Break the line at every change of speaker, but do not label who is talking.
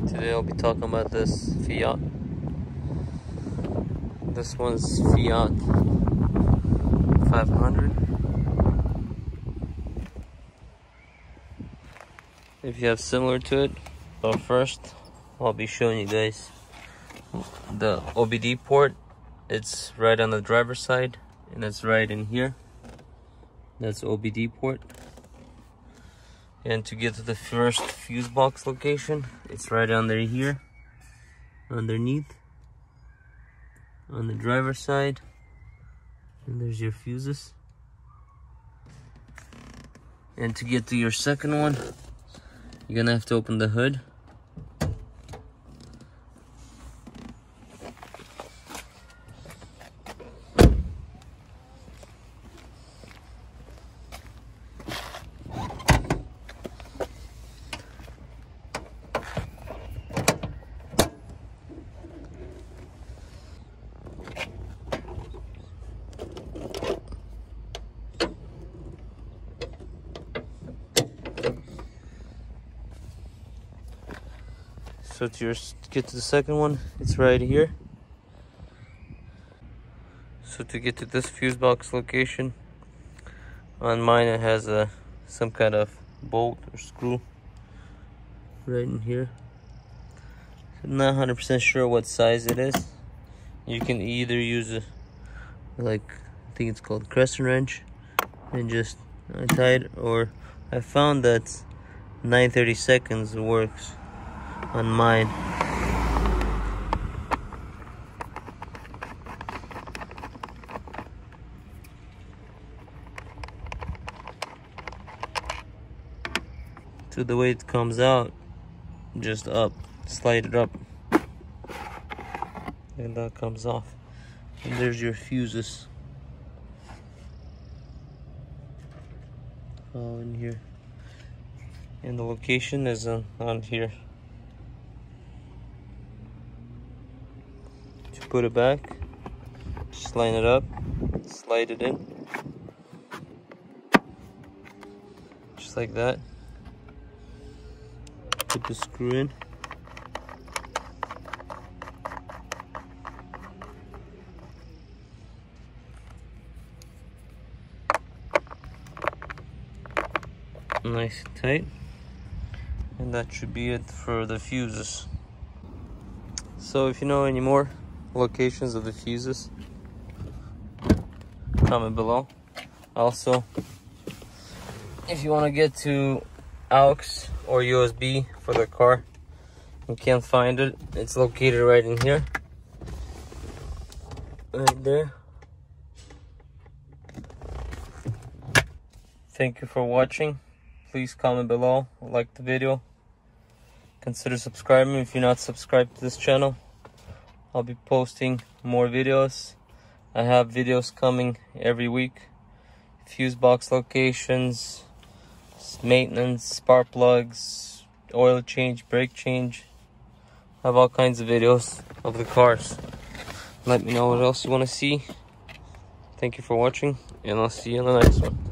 Today I'll be talking about this Fiat. This one's Fiat 500. If you have similar to it, but first I'll be showing you guys the OBD port. It's right on the driver's side, and it's right in here. That's OBD port. And to get to the first fuse box location, it's right under here, underneath, on the driver's side. And there's your fuses. And to get to your second one, you're gonna have to open the hood. So to get to the second one, it's right here. So to get to this fuse box location, on mine it has some kind of bolt or screw right in here. I'm not 100% sure what size it is. You can either use I think it's called crescent wrench, and just tie it, or I found that 9/32 works on mine. So the way it comes out, just up, slide it up, and that comes off. And there's your fuses all in here, and the location is on here. To put it back, just line it up, slide it in, just like that. Put the screw in. Nice and tight. And that should be it for the fuses. So if you know any more locations of the fuses, comment below. Also, if you want to get to AUX or USB for the car, you can't find it, it's located right in here, right there. Thank you for watching. Please comment below, like the video, consider subscribing if you're not subscribed to this channel. I'll be posting more videos. I have videos coming every week. Fuse box locations, maintenance, spark plugs, oil change, brake change. I have all kinds of videos of the cars. Let me know what else you want to see. Thank you for watching, and I'll see you in the next one.